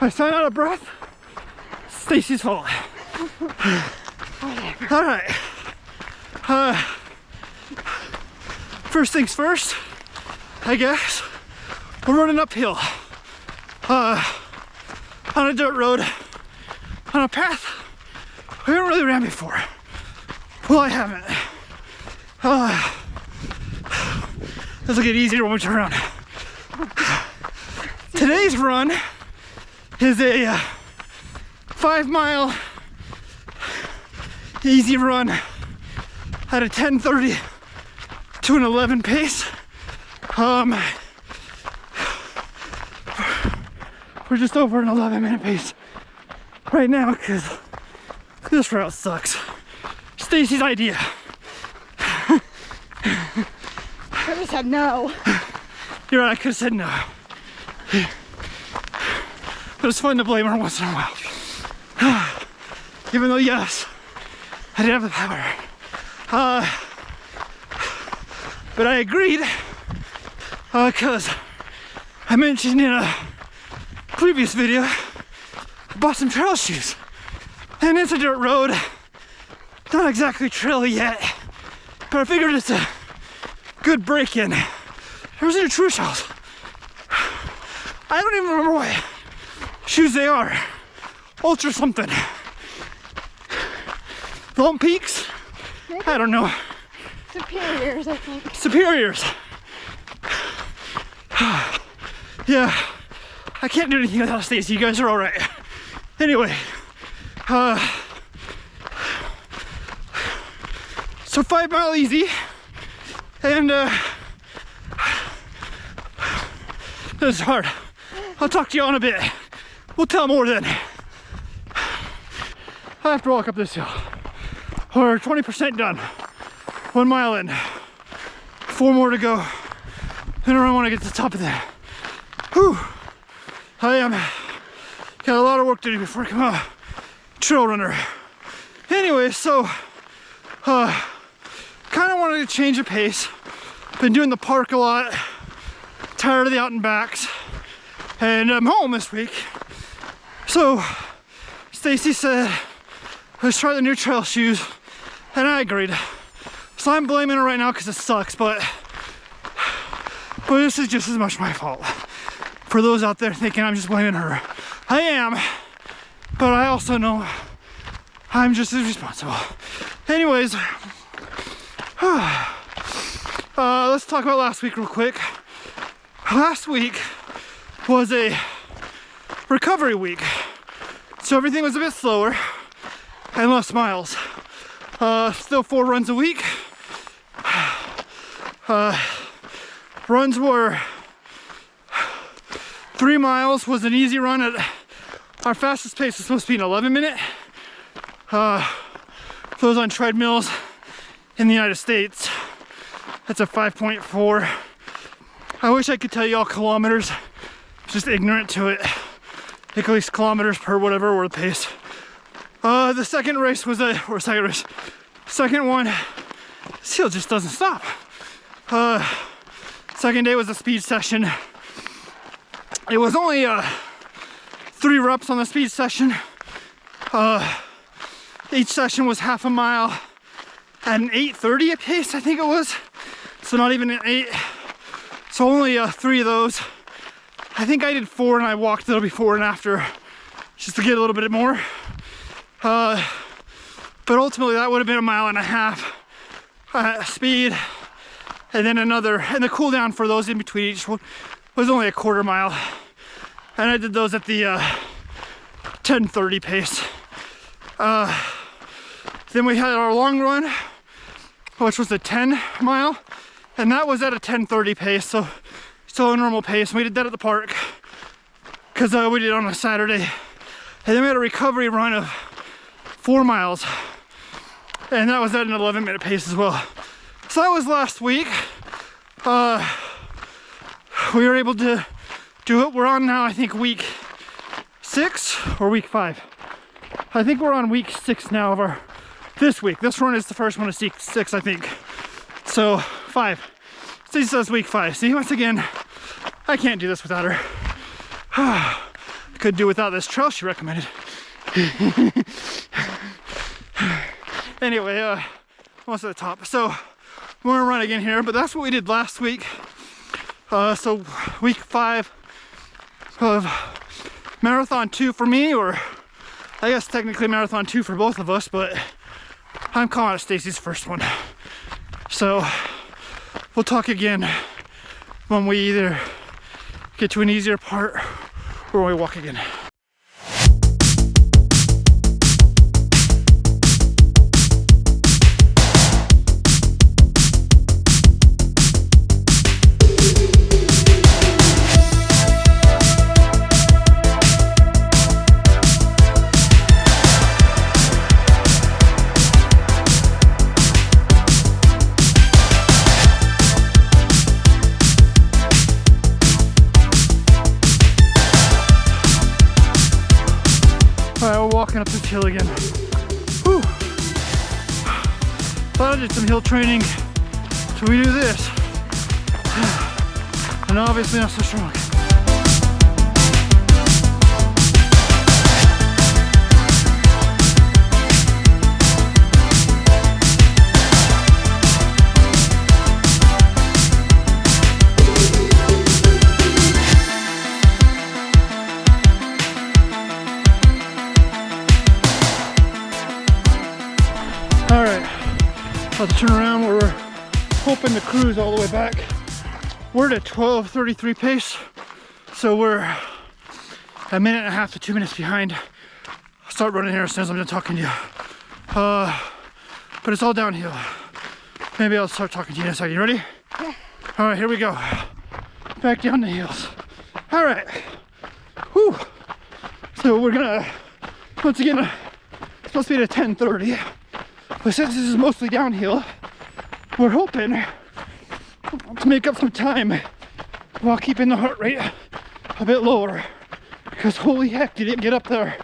I sound out of breath. Stacy's fault. All right. First things first, I guess. We're running uphill. On a dirt road, on a path we haven't really ran before. Well, I haven't. This will get easier when we turn around. Today's run is a 5 mile easy run at a 10:30 to an 11 pace. We're just over an 11-minute pace right now because this route sucks. Stacy's idea. I could have said no. You're right, I could have said no. But it's fun to blame her once in a while. Even though, yes, I did have the power. But I agreed because I mentioned in a previous video I bought some trail shoes. And it's a dirt road. Not exactly trail yet, but I figured it's a good break-in. Those are the True Shells. I don't even remember what shoes they are. Ultra something. Lone Peaks? I don't know. Superiors, I think. Superiors. Yeah, I can't do anything without Stacy. You guys are all right. Anyway, so 5 mile easy, and this is hard. I'll talk to you in a bit. We'll tell more then. I have to walk up this hill. We're 20% done. 1 mile in. 4 more to go. Then I want to get to the top of that. Whew. I am got a lot of work to do before I become a trail runner. Anyway, so kind of wanted to change the pace. Been doing the park a lot. Tired of the out and backs. And I'm home this week. So Stacy said, let's try the new trail shoes. And I agreed. So I'm blaming her right now because it sucks, but this is just as much my fault. For those out there thinking I'm just blaming her, I am, but I also know I'm just as responsible. Anyways, let's talk about last week real quick. Last week was a recovery week, so everything was a bit slower and less miles. Still 4 runs a week. Runs were 3 miles was an easy run. At our fastest pace was supposed to be an 11-minute. Those on treadmills in the United States, that's a 5.4. I wish I could tell you all kilometers. I'm just ignorant to it. I think at least kilometers per whatever or the pace. The second race was second one, this hill just doesn't stop. Second day was a speed session. It was only 3 reps on the speed session. Each session was half a mile at an 8:30 pace, I think it was. So not even an 8. So only 3 of those. I think I did 4 and I walked a little before and after just to get a little bit more. But ultimately that would have been 1.5 miles speed, and then another, and the cool down for those in between each one was only a 1/4 mile. And I did those at the 10:30 pace. Then we had our long run, which was a 10 mile, and that was at a 10:30 pace, so still a normal pace. And we did that at the park because we did it on a Saturday. And then we had a recovery run of 4 miles, and that was at an 11-minute pace as well. So that was last week. We were able to do it. We're on now, I think, week 6 or week 5. I think we're on week 6 now of this week. This run is the first one of week 6, I think. So 5. Stacey says week 5. See, once again, I can't do this without her. could do without this trail she recommended. Anyway, almost at the top. So we're gonna run again here, but that's what we did last week. So week 5 of marathon 2 for me, or I guess technically marathon 2 for both of us, but I'm calling it Stacy's first one. So we'll talk again when we either get to an easier part or we walk again. Walking up this hill again. Whew. Thought I did some hill training, so we do this. And obviously not so strong. About to turn around. We're hoping to cruise all the way back. We're at a 12:33 pace, so we're a minute and a half to 2 minutes behind. I'll start running here as soon as I'm done talking to you. But it's all downhill. Maybe I'll start talking to you in a second. You ready? Yeah. All right, here we go. Back down the hills. All right. Whew. So we're gonna, once again, it's supposed to be at 10:30. But since this is mostly downhill, we're hoping to make up some time while keeping the heart rate a bit lower. Because holy heck, did it get up there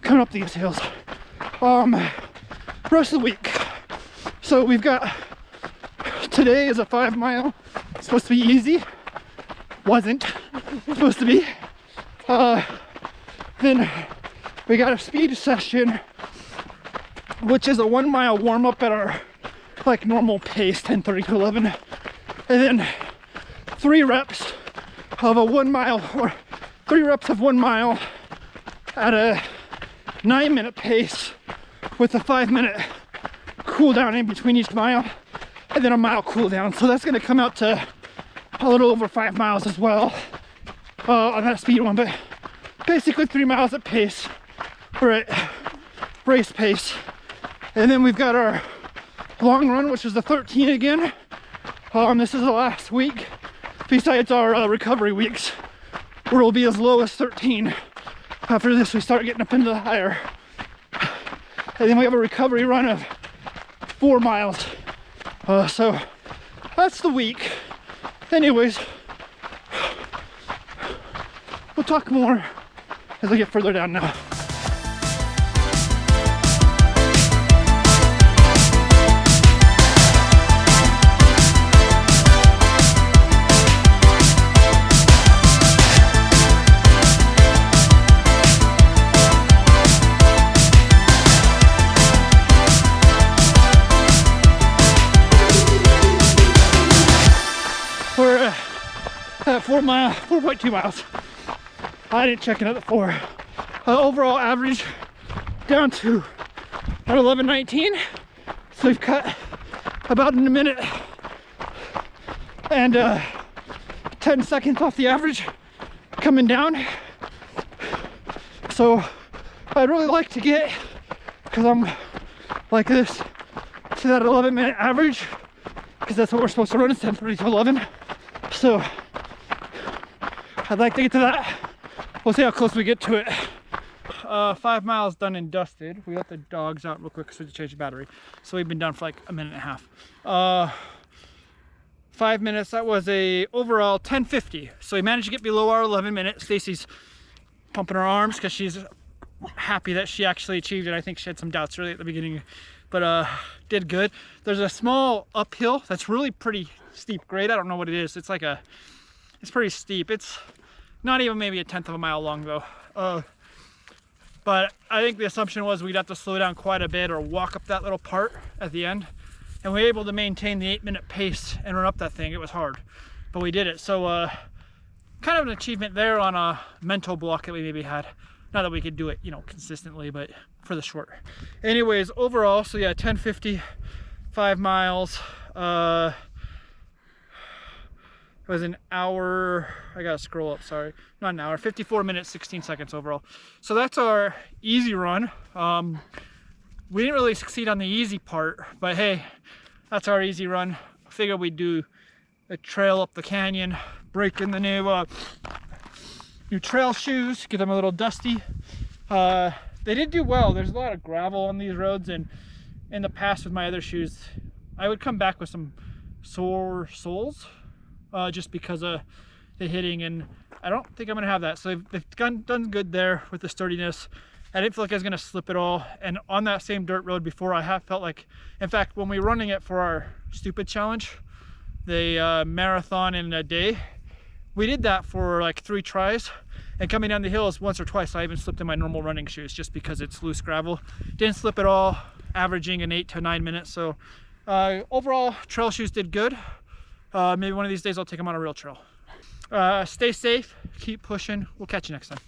coming up these hills. Rest of the week. So we've got, today is a 5 mile. It's supposed to be easy. Wasn't supposed to be. Then we got a speed session, which is a 1 mile warm up at our like normal pace, 10:30 to 11. And then 3 reps of a 1 mile, or 3 reps of 1 mile at a 9-minute pace with a 5-minute cool down in between each mile, and then a mile cool down. So that's gonna come out to a little over 5 miles as well on that speed one, but basically 3 miles at pace. We're at race pace. And then we've got our long run, which is the 13 again. This is the last week, besides our recovery weeks, where it'll be as low as 13. After this, we start getting up into the higher. And then we have a recovery run of 4 miles. So that's the week. Anyways, we'll talk more as I get further down now. At 4.2 miles. I didn't check it at the 4. Overall average down to at 11:19. So we've cut about in a minute and 10 seconds off the average coming down. So I'd really like to get, because I'm like this, to that 11-minute average, because that's what we're supposed to run, is 10:30 to 11. So I'd like to get to that. We'll see how close we get to it. 5 miles done and dusted. We let the dogs out real quick so we had to change the battery. So we've been done for like a minute and a half. 5 minutes, that was a overall 10:50. So we managed to get below our 11 minutes. Stacy's pumping her arms because she's happy that she actually achieved it. I think she had some doubts early at the beginning, but did good. There's a small uphill that's really pretty steep grade. I don't know what it is. It's like it's pretty steep. It's Not even maybe a 1/10 of a mile long though. But I think the assumption was we'd have to slow down quite a bit or walk up that little part at the end. And we were able to maintain the 8-minute pace and run up that thing. It was hard, but we did it. So kind of an achievement there on a mental block that we maybe had. Not that we could do it, you know, consistently, but for the short. Anyways, overall, so yeah, 10:50, 5 miles. It was an hour, I gotta scroll up, sorry. Not an hour, 54 minutes, 16 seconds overall. So that's our easy run. We didn't really succeed on the easy part, but hey, that's our easy run. I figured we'd do a trail up the canyon, break in the new trail shoes, get them a little dusty. They did do well. There's a lot of gravel on these roads, and in the past with my other shoes, I would come back with some sore soles just because of the hitting, and I don't think I'm gonna have that. So they've done good there with the sturdiness. I didn't feel like I was gonna slip at all. And on that same dirt road before, I have felt like, in fact, when we were running it for our stupid challenge, the marathon in a day, we did that for like 3 tries, and coming down the hills once or twice, I even slipped in my normal running shoes just because it's loose gravel. Didn't slip at all, averaging an 8 to 9 minutes. So overall, trail shoes did good. Maybe one of these days I'll take them on a real trail. Stay safe, keep pushing. We'll catch you next time.